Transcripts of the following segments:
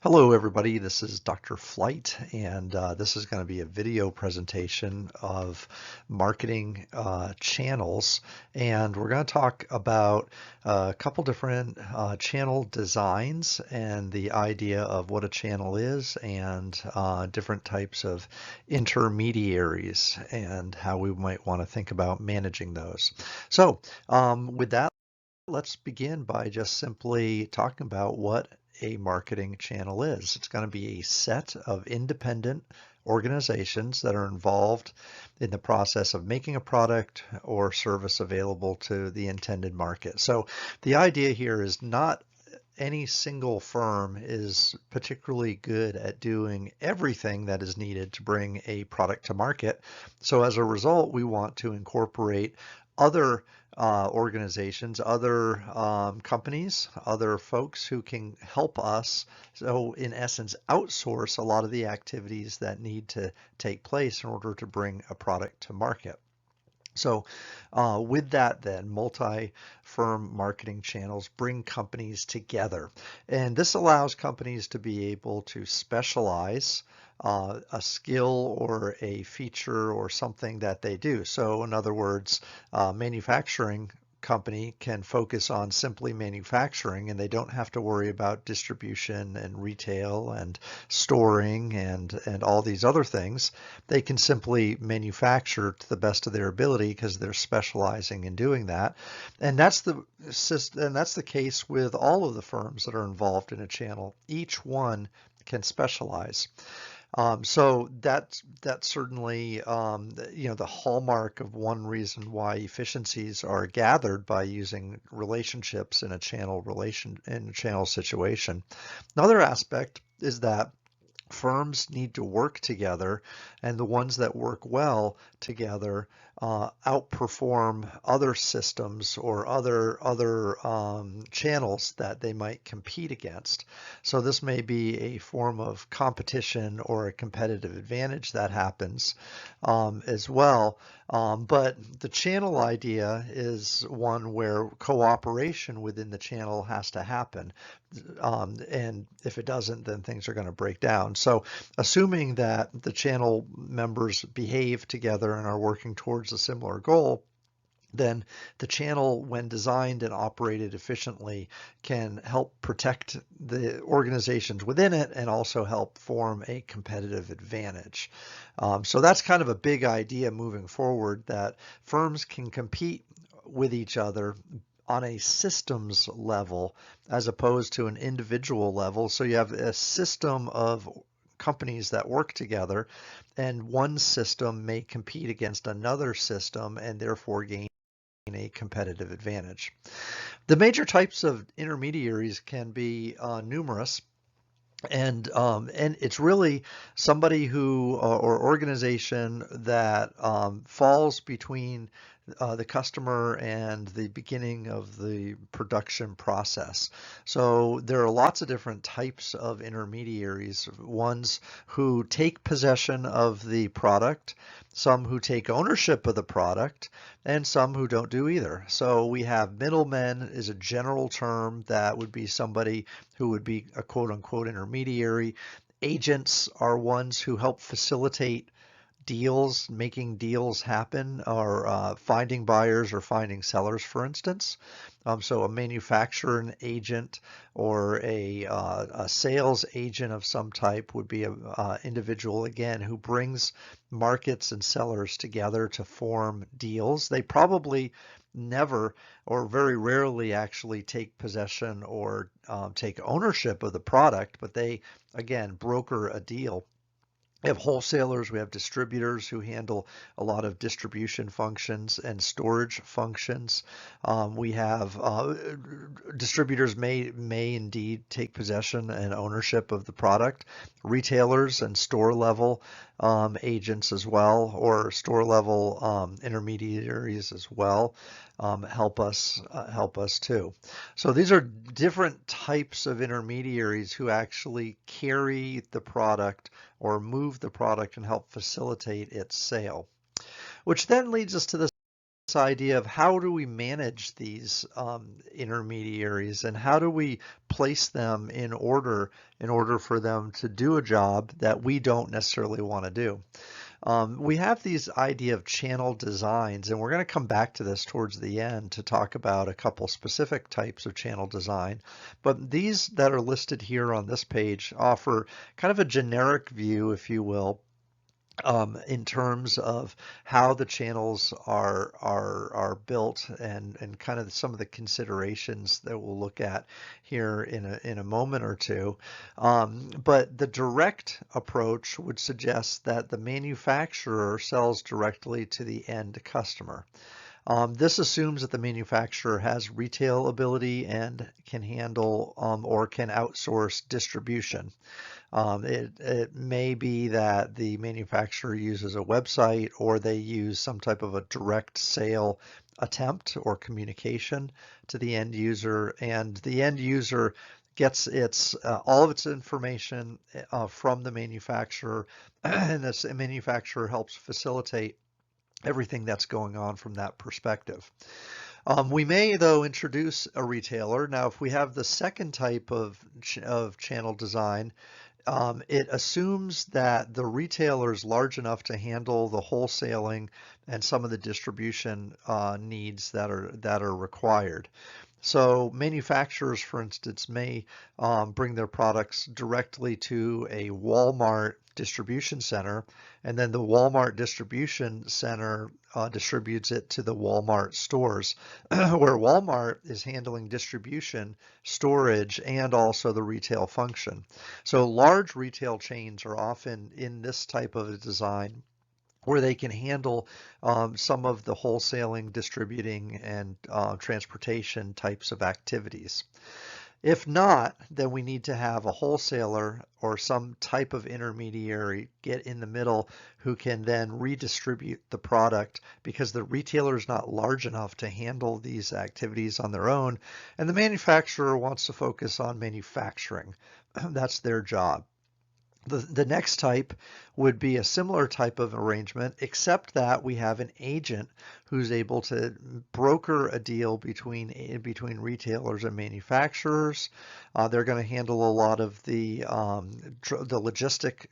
Hello everybody, this is Dr. Flight, and this is going to be a video presentation of marketing channels, and we're going to talk about a couple different channel designs and the idea of what a channel is, and different types of intermediaries and how we might want to think about managing those. So with that, let's begin by just simply talking about what a marketing channel is. It's going to be a set of independent organizations that are involved in the process of making a product or service available to the intended market. So the idea here is not any single firm is particularly good at doing everything that is needed to bring a product to market. So as a result, we want to incorporate other organizations, other companies, other folks who can help us. So in essence, outsource a lot of the activities that need to take place in order to bring a product to market. So with that then, multi-firm marketing channels bring companies together. And this allows companies to be able to specialize a skill or a feature or something that they do. So in other words, manufacturing company can focus on simply manufacturing, and they don't have to worry about distribution and retail and storing and all these other things. They can simply manufacture to the best of their ability because they're specializing in doing that. And that's the case with all of the firms that are involved in a channel. Each one can specialize. So that's certainly the hallmark of one reason why efficiencies are gathered by using relationships in a channel situation. Another aspect is that firms need to work together, and the ones that work well together outperform other systems or other channels that they might compete against. So this may be a form of competition or a competitive advantage that happens as well. But the channel idea is one where cooperation within the channel has to happen. And if it doesn't, then things are going to break down. So assuming that the channel members behave together and are working towards a similar goal, then the channel, when designed and operated efficiently, can help protect the organizations within it and also help form a competitive advantage. So that's kind of a big idea moving forward, that firms can compete with each other on a systems level as opposed to an individual level. So you have a system of companies that work together, and one system may compete against another system and therefore gain a competitive advantage. The major types of intermediaries can be numerous. And it's really somebody who or organization that falls between the customer and the beginning of the production process. So there are lots of different types of intermediaries, ones who take possession of the product, some who take ownership of the product, and some who don't do either. So we have middlemen is a general term that would be somebody who would be a quote unquote intermediary. Agents are ones who help facilitate deals, making deals happen, or finding buyers or finding sellers, for instance. So a manufacturing agent or a sales agent of some type would be an individual, again, who brings markets and sellers together to form deals. They probably never or very rarely actually take possession or take ownership of the product, but they, again, broker a deal. We have wholesalers, we have distributors who handle a lot of distribution functions and storage functions. We have distributors may indeed take possession and ownership of the product. Retailers and store level agents as well, or store level intermediaries as well, help us too. So these are different types of intermediaries who actually carry the product or move the product and help facilitate its sale. Which then leads us to the idea of how do we manage these intermediaries and how do we place them in order for them to do a job that we don't necessarily want to do. We have these idea of channel designs, and we're going to come back to this towards the end to talk about a couple specific types of channel design. But these that are listed here on this page offer kind of a generic view, if you will, in terms of how the channels are built and kind of some of the considerations that we'll look at here in a moment or two. But the direct approach would suggest that the manufacturer sells directly to the end customer. This assumes that the manufacturer has retail ability and can handle or can outsource distribution. It may be that the manufacturer uses a website or they use some type of a direct sale attempt or communication to the end user, and the end user gets its all of its information from the manufacturer, and this manufacturer helps facilitate everything that's going on from that perspective. We may, though, introduce a retailer. Now, if we have the second type of channel design, it assumes that the retailer is large enough to handle the wholesaling and some of the distribution needs that are required. So manufacturers, for instance, may bring their products directly to a Walmart distribution center, and then the Walmart distribution center distributes it to the Walmart stores, where Walmart is handling distribution, storage, and also the retail function. So large retail chains are often in this type of a design where they can handle some of the wholesaling, distributing, and transportation types of activities. If not, then we need to have a wholesaler or some type of intermediary get in the middle who can then redistribute the product because the retailer is not large enough to handle these activities on their own, and the manufacturer wants to focus on manufacturing. That's their job. The next type would be a similar type of arrangement, except that we have an agent who's able to broker a deal between retailers and manufacturers. They're going to handle a lot of the logistic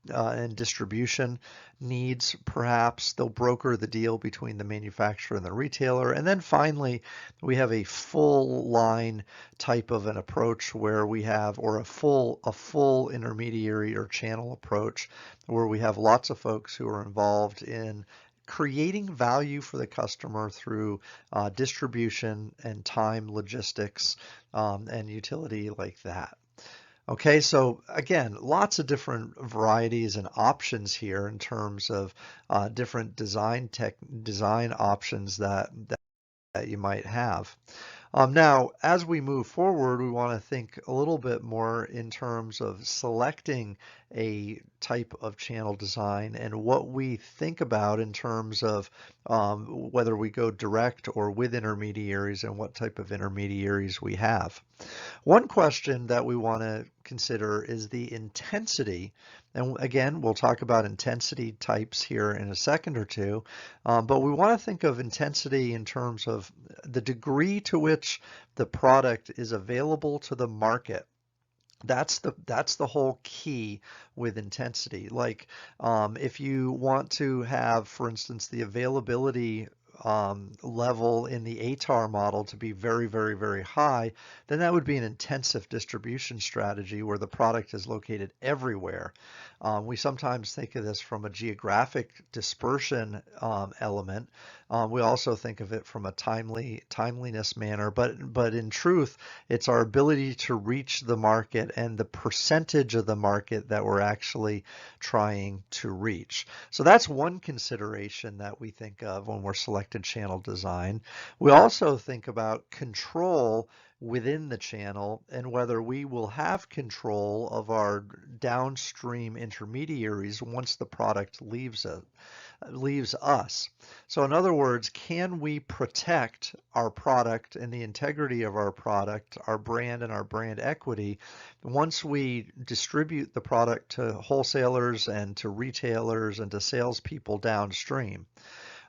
and distribution needs, perhaps. They'll broker the deal between the manufacturer and the retailer. And then finally, we have a full line type of an approach where we have, or a full intermediary or channel approach, where we have lots of folks who are involved in creating value for the customer through distribution and time logistics and utility like that. Okay, so again, lots of different varieties and options here in terms of different design options that you might have. Now, as we move forward, we want to think a little bit more in terms of selecting a type of channel design and what we think about in terms of whether we go direct or with intermediaries and what type of intermediaries we have. One question that we want to consider is the intensity. And again, we'll talk about intensity types here in a second or two, but we want to think of intensity in terms of the degree to which the product is available to the market. That's the whole key with intensity. Like if you want to have, for instance, the availability level in the ATAR model to be very, very, very high, then that would be an intensive distribution strategy where the product is located everywhere. We sometimes think of this from a geographic dispersion element. We also think of it from a timeliness manner, but in truth, it's our ability to reach the market and the percentage of the market that we're actually trying to reach. So that's one consideration that we think of when we're selecting channel design. We also think about control within the channel and whether we will have control of our downstream intermediaries once the product leaves us. So in other words, can we protect our product and the integrity of our product, our brand and our brand equity, once we distribute the product to wholesalers and to retailers and to salespeople downstream?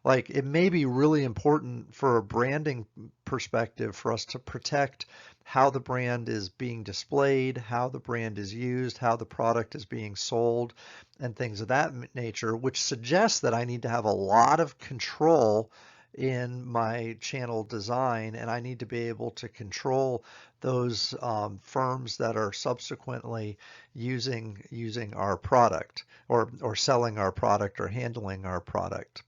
Like it may be really important for a branding perspective for us to protect how the brand is being displayed, how the brand is used, how the product is being sold, and things of that nature, which suggests that I need to have a lot of control in my channel design, and I need to be able to control those firms that are subsequently using our product or selling our product or handling our product.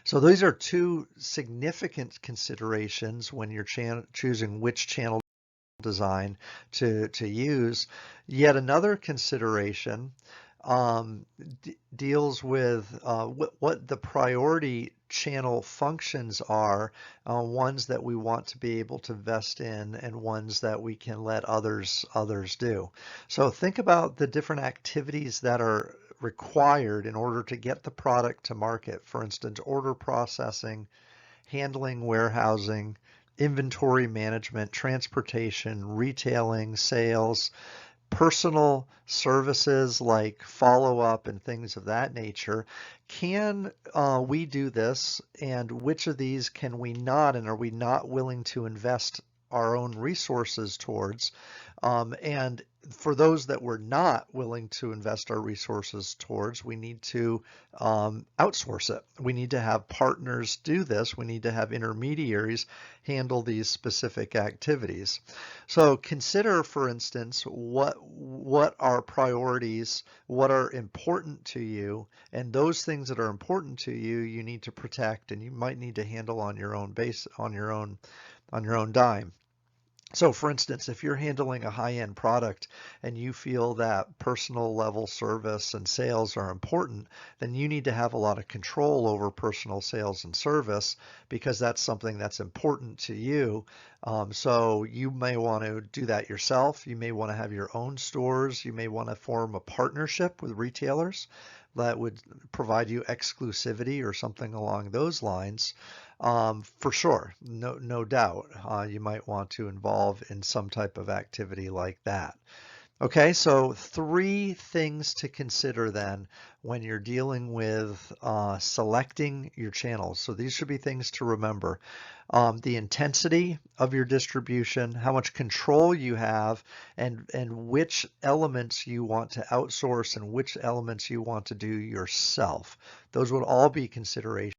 So these are two significant considerations when you're choosing which channel design to use. Yet another consideration deals with what the priority channel functions are, ones that we want to be able to invest in and ones that we can let others do. So think about the different activities that are required in order to get the product to market. For instance, order processing, handling, warehousing, inventory management, transportation, retailing, sales, personal services like follow-up and things of that nature. Can we do this, and which of these can we not, and are we not willing to invest our own resources towards? And for those that we're not willing to invest our resources towards, we need to outsource it. We need to have partners do this. We need to have intermediaries handle these specific activities. So consider, for instance, what are priorities, what are important to you, and those things that are important to you, you need to protect, and you might need to handle on your own base, on your own dime. So for instance, if you're handling a high-end product and you feel that personal level service and sales are important, then you need to have a lot of control over personal sales and service because that's something that's important to you. So you may want to do that yourself. You may want to have your own stores. You may want to form a partnership with retailers that would provide you exclusivity or something along those lines. For sure, no doubt, you might want to involve in some type of activity like that. Okay, so three things to consider then when you're dealing with selecting your channels. So these should be things to remember. The intensity of your distribution, how much control you have, and which elements you want to outsource and which elements you want to do yourself. Those would all be considerations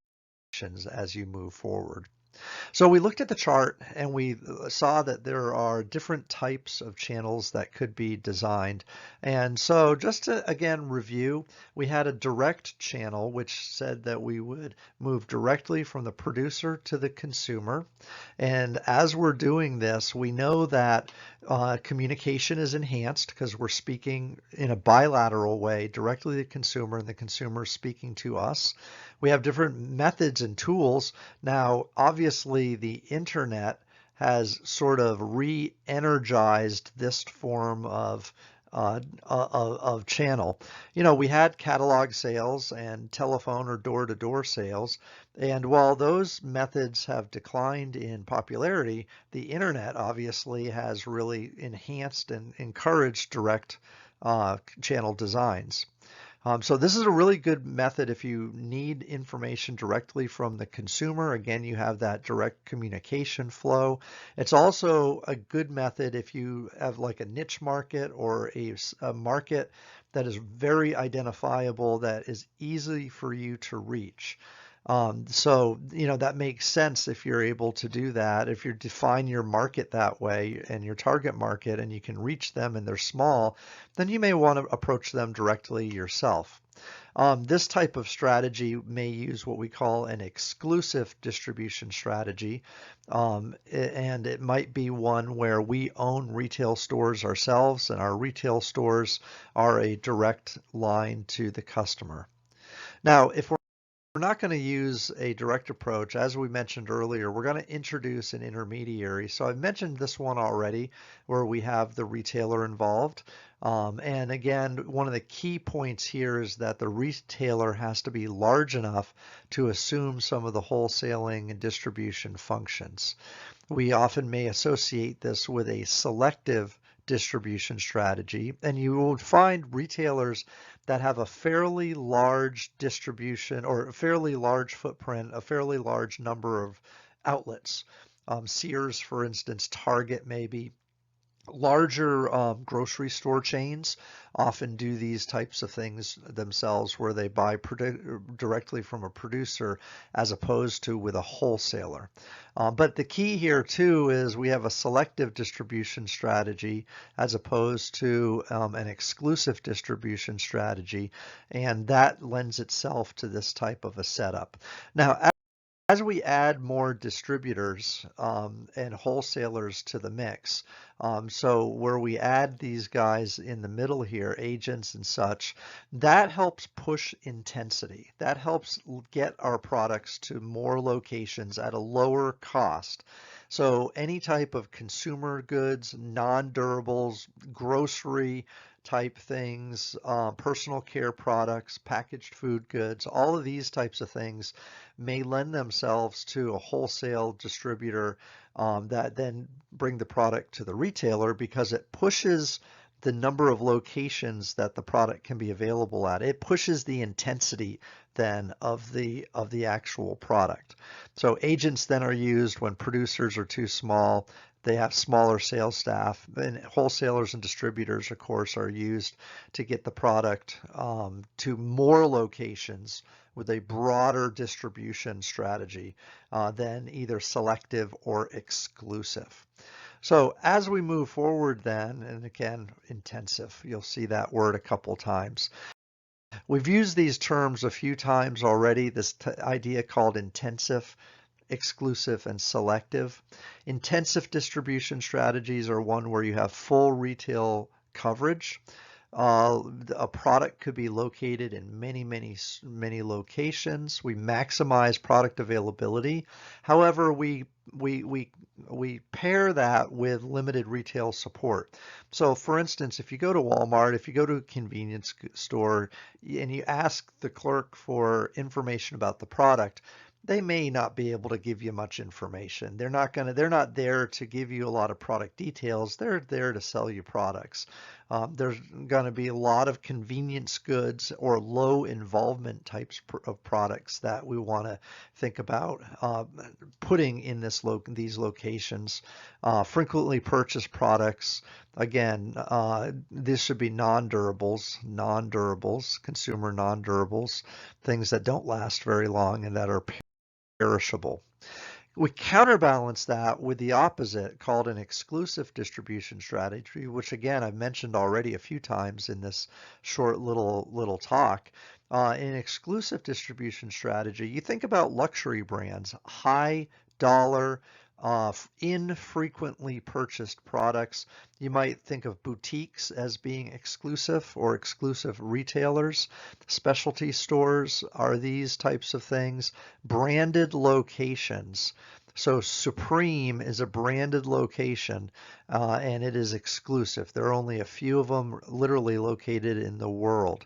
as you move forward. So we looked at the chart and we saw that there are different types of channels that could be designed. And so just to again review, we had a direct channel which said that we would move directly from the producer to the consumer. And as we're doing this, we know that communication is enhanced because we're speaking in a bilateral way directly to the consumer and the consumer is speaking to us. We have different methods and tools. Now, obviously, the internet has sort of re-energized this form of channel. You know, we had catalog sales and telephone or door-to-door sales, and while those methods have declined in popularity, the internet obviously has really enhanced and encouraged direct channel designs. So this is a really good method if you need information directly from the consumer. Again, you have that direct communication flow. It's also a good method if you have like a niche market or a market that is very identifiable, that is easy for you to reach. So, you know, that makes sense if you're able to do that. If you define your market that way and your target market and you can reach them and they're small, then you may want to approach them directly yourself. This type of strategy may use what we call an exclusive distribution strategy, and it might be one where we own retail stores ourselves and our retail stores are a direct line to the customer. Now, if we're not going to use a direct approach, as we mentioned earlier, we're going to introduce an intermediary. So I've mentioned this one already where we have the retailer involved. And again, one of the key points here is that the retailer has to be large enough to assume some of the wholesaling and distribution functions. We often may associate this with a selective distribution strategy, and you will find retailers that have a fairly large distribution or a fairly large footprint, a fairly large number of outlets. Sears, for instance, Target maybe. Larger grocery store chains often do these types of things themselves where they buy directly from a producer as opposed to with a wholesaler. But the key here too is we have a selective distribution strategy as opposed to an exclusive distribution strategy, and that lends itself to this type of a setup. Now, as we add more distributors and wholesalers to the mix, so where we add these guys in the middle here, agents and such, that helps push intensity. That helps get our products to more locations at a lower cost. So any type of consumer goods, non-durables, grocery type things, personal care products, packaged food goods, all of these types of things may lend themselves to a wholesale distributor that then bring the product to the retailer because it pushes the number of locations that the product can be available at. It pushes the intensity then of the actual product. So agents then are used when producers are too small. They have smaller sales staff, and wholesalers and distributors, of course, are used to get the product to more locations with a broader distribution strategy than either selective or exclusive. So as we move forward then, and again, intensive, you'll see that word a couple times. We've used these terms a few times already, this idea called intensive, exclusive, and selective. Intensive distribution strategies are one where you have full retail coverage. A product could be located in many locations. We maximize product availability. However, we pair that with limited retail support. So for instance, if you go to Walmart, if you go to a convenience store and you ask the clerk for information about the product, they may not be able to give you much information. They're not there to give you a lot of product details. They're there to sell you products. There's going to be a lot of convenience goods or low involvement types of products that we want to think about putting in these locations. Frequently purchased products. Again, this should be non-durables, consumer non-durables, things that don't last very long and that are perishable. We counterbalance that with the opposite called an exclusive distribution strategy, which again I've mentioned already a few times in this short little talk. In exclusive distribution strategy, you think about luxury brands, high dollar, infrequently purchased products. You might think of boutiques as being exclusive or exclusive retailers. Specialty stores are these types of things. Branded locations. So Supreme is a branded location and it is exclusive. There are only a few of them literally located in the world.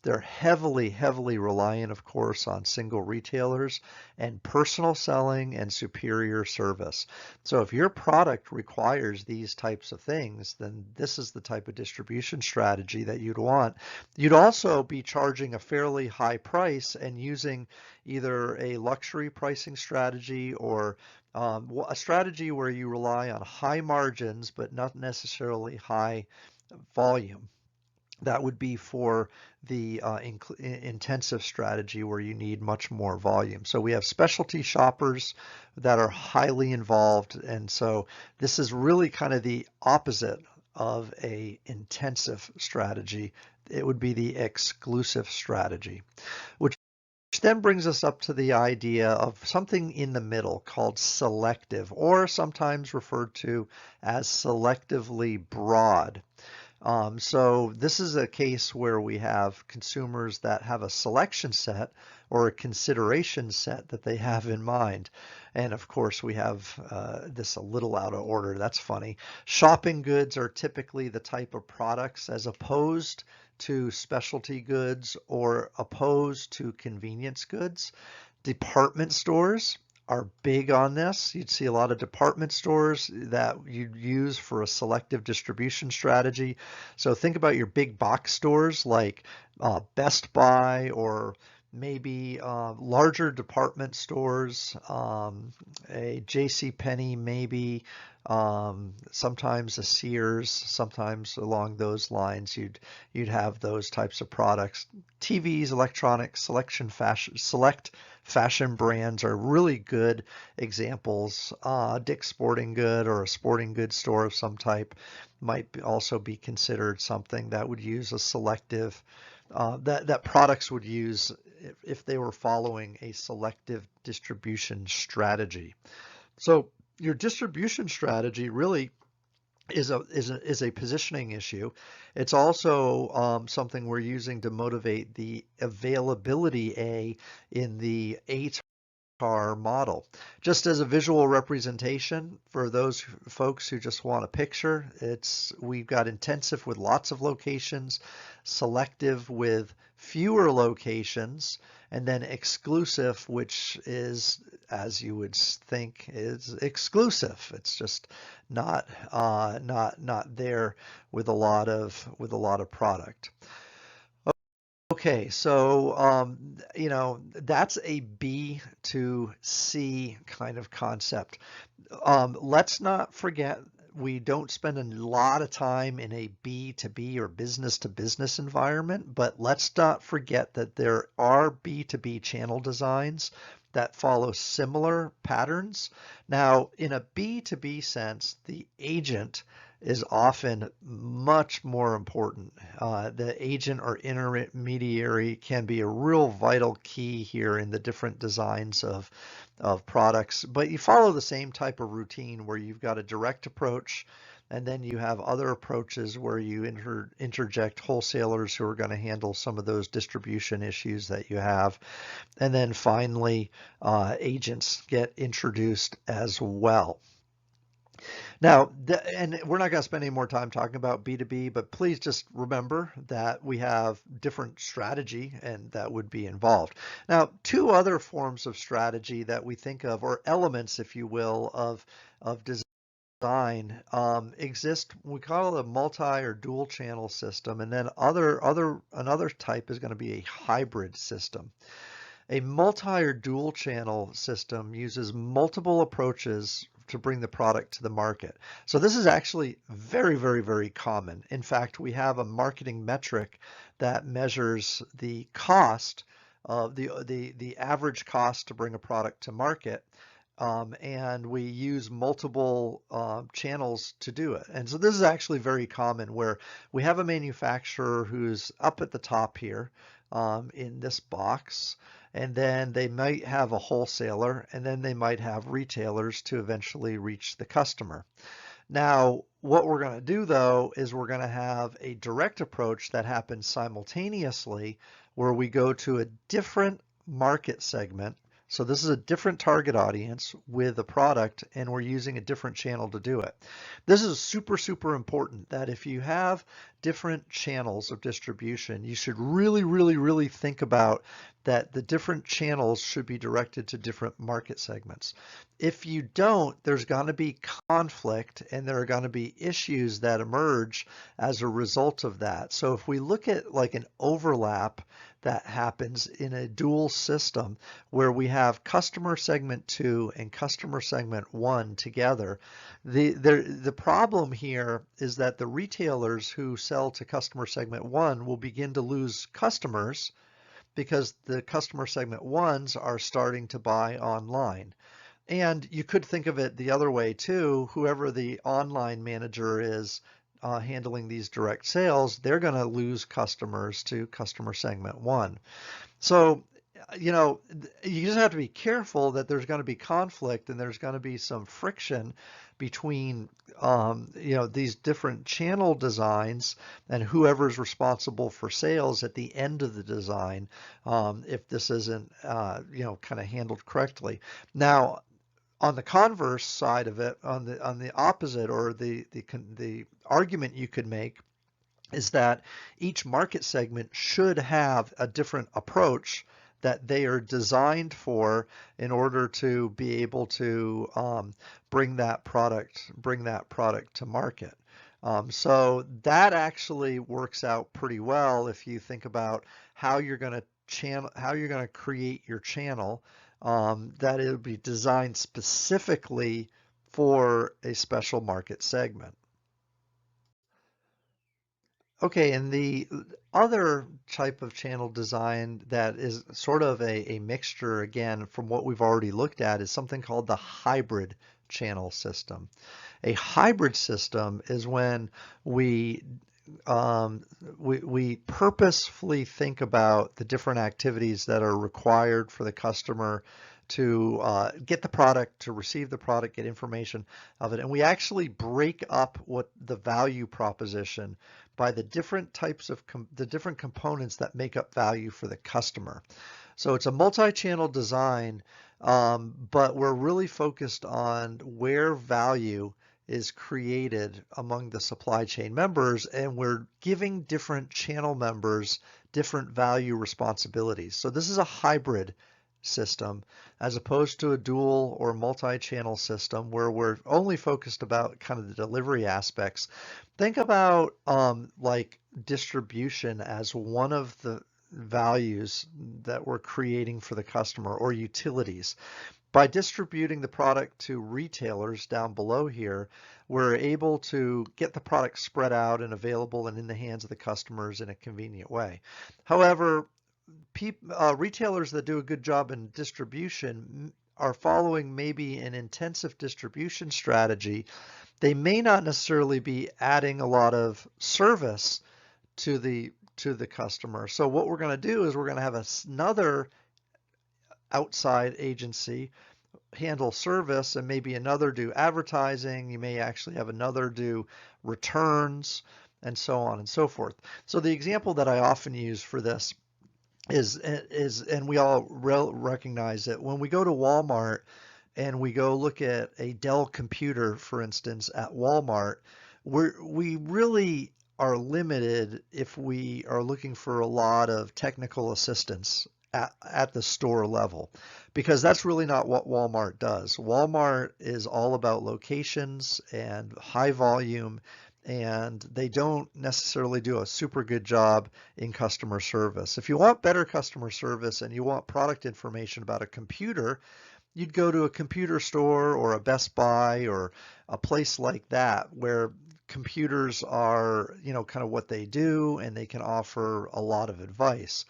They're heavily reliant, of course, on single retailers and personal selling and superior service. So if your product requires these types of things, then this is the type of distribution strategy that you'd want. You'd also be charging a fairly high price and using either a luxury pricing strategy or a strategy where you rely on high margins but not necessarily high volume. That would be for the intensive strategy where you need much more volume. So we have specialty shoppers that are highly involved, and so this is really kind of the opposite of a intensive strategy. It would be the exclusive strategy, which then brings us up to the idea of something in the middle called selective, or sometimes referred to as selectively broad. So this is a case where we have consumers that have a selection set or a consideration set that they have in mind. And of course we have this a little out of order. That's funny. Shopping goods are typically the type of products as opposed to specialty goods or opposed to convenience goods. Department stores are big on this. You'd see a lot of department stores that you'd use for a selective distribution strategy. So think about your big box stores like Best Buy, or maybe larger department stores, a J.C. Penney maybe, sometimes a Sears, sometimes along those lines you'd have those types of products. TVs, electronics, select fashion brands are really good examples. Dick's Sporting Good or a sporting goods store of some type might also be considered something that would use a selective, that products would use if they were following a selective distribution strategy. So your distribution strategy really is a positioning issue. It's also something we're using to motivate the availability A in the ATAR model. Just as a visual representation for those folks who just want a picture, we've got intensive with lots of locations, selective with fewer locations, and then exclusive, which is, as you would think, is exclusive. It's just not there with a lot of product. Okay, so that's a B to C kind of concept. Let's not forget we don't spend a lot of time in a B to B or business to business environment, but let's not forget that there are B to B channel designs that follow similar patterns. Now, in a B to B sense, the agent is often much more important. The agent or intermediary can be a real vital key here in the different designs of products, but you follow the same type of routine where you've got a direct approach, and then you have other approaches where you interject wholesalers who are going to handle some of those distribution issues that you have. And then finally, agents get introduced as well. Now, and we're not going to spend any more time talking about B2B, but please just remember that we have different strategy and that would be involved. Now, two other forms of strategy that we think of, or elements, if you will, of design exist. We call it a multi or dual channel system, and then another type is going to be a hybrid system. A multi or dual channel system uses multiple approaches to bring the product to the market. So this is actually very, very, very common. In fact, we have a marketing metric that measures the cost of the average cost to bring a product to market. And we use multiple channels to do it. And so this is actually very common, where we have a manufacturer who's up at the top here in this box, and then they might have a wholesaler, and then they might have retailers to eventually reach the customer. Now, what we're going to do though is we're going to have a direct approach that happens simultaneously, where we go to a different market segment. So this is a different target audience with a product, and we're using a different channel to do it. This is super, super important, that if you have different channels of distribution, you should really, really, really think about that the different channels should be directed to different market segments. If you don't, there's going to be conflict, and there are going to be issues that emerge as a result of that. So if we look at like an overlap that happens in a dual system where we have customer segment 2 and customer segment 1 together, the problem here is that the retailers who sell to customer segment 1 will begin to lose customers because the customer segment 1s are starting to buy online. And you could think of it the other way too. Whoever the online manager is handling these direct sales, they're going to lose customers to customer segment 1. So, you just have to be careful that there's going to be conflict, and there's going to be some friction between these different channel designs and whoever's responsible for sales at the end of the design, if this isn't kind of handled correctly. Now, on the converse side of it, on the opposite, or the argument you could make is that each market segment should have a different approach that they are designed for in order to be able to bring that product to market. So that actually works out pretty well if you think about how you're going to how you're going to create your channel, that it'll be designed specifically for a special market segment. Okay, and the other type of channel design that is sort of a mixture, again, from what we've already looked at, is something called the hybrid channel system. A hybrid system is when we we purposefully think about the different activities that are required for the customer to get the product, to receive the product, get information of it. And we actually break up what the value proposition by the different types of the different components that make up value for the customer. So it's a multi-channel design, but we're really focused on where value is created among the supply chain members, and we're giving different channel members different value responsibilities. So this is a hybrid system as opposed to a dual or multi-channel system where we're only focused about kind of the delivery aspects. Think about like distribution as one of the values that we're creating for the customer, or utilities. By distributing the product to retailers down below here, we're able to get the product spread out and available and in the hands of the customers in a convenient way. However, retailers that do a good job in distribution are following maybe an intensive distribution strategy. They may not necessarily be adding a lot of service to the customer. So what we're going to do is we're going to have another outside agency handle service, and maybe another do advertising. You may actually have another do returns, and so on and so forth. So the example that I often use for this is and we all recognize it, when we go to Walmart and we go look at a Dell computer, for instance, at Walmart, we really are limited if we are looking for a lot of technical assistance at the store level, because that's really not what Walmart does. Walmart is all about locations and high volume, and they don't necessarily do a super good job in customer service. If you want better customer service and you want product information about a computer, you'd go to a computer store or a Best Buy or a place like that where computers are, you know, kind of what they do, and they can offer a lot of advice.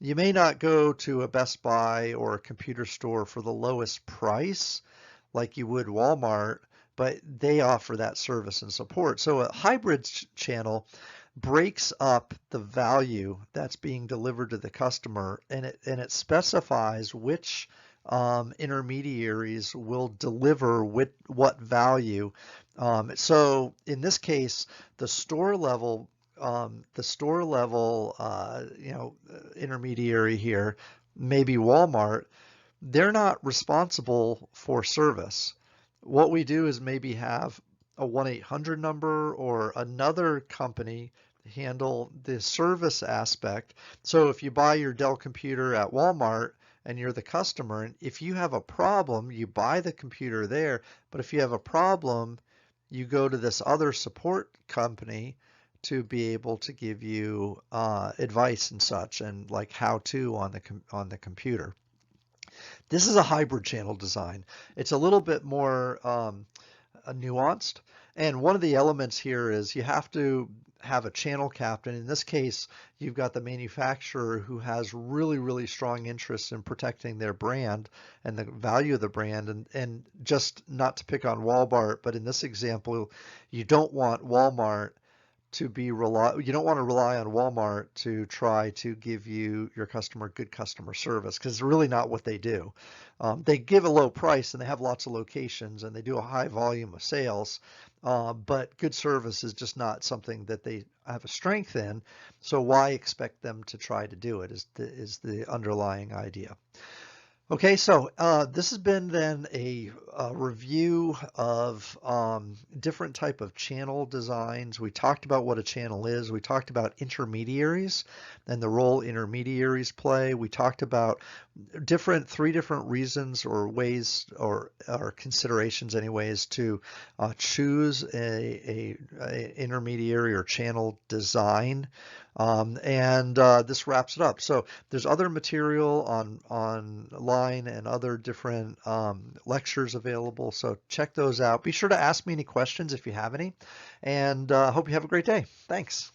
You may not go to a Best Buy or a computer store for the lowest price like you would Walmart, but they offer that service and support. So a hybrid channel breaks up the value that's being delivered to the customer, and it specifies which intermediaries will deliver what value. So in this case, the store level you know, intermediary here, maybe Walmart, they're not responsible for service. What we do is maybe have a 1-800 number or another company handle the service aspect. So if you buy your Dell computer at Walmart and you're the customer, and if you have a problem, you buy the computer there, but if you have a problem, you go to this other support company to be able to give you advice and such, and like how to on the computer. This is a hybrid channel design. It's a little bit more nuanced, and one of the elements here is you have to have a channel captain. In this case, you've got the manufacturer who has really strong interests in protecting their brand and the value of the brand, and just not to pick on Walmart, but in this example, you don't want Walmart to be you don't want to rely on Walmart to try to give your customer good customer service, because it's really not what they do. They give a low price and they have lots of locations and they do a high volume of sales, but good service is just not something that they have a strength in. So why expect them to try to do it is the underlying idea. Okay, so this has been then a review of different type of channel designs. We talked about what a channel is. We talked about intermediaries and the role intermediaries play. We talked about three different reasons or ways or considerations anyways to choose a intermediary or channel design. And this wraps it up. So there's other material online and other different lectures available. So check those out. Be sure to ask me any questions if you have any, and hope you have a great day. Thanks.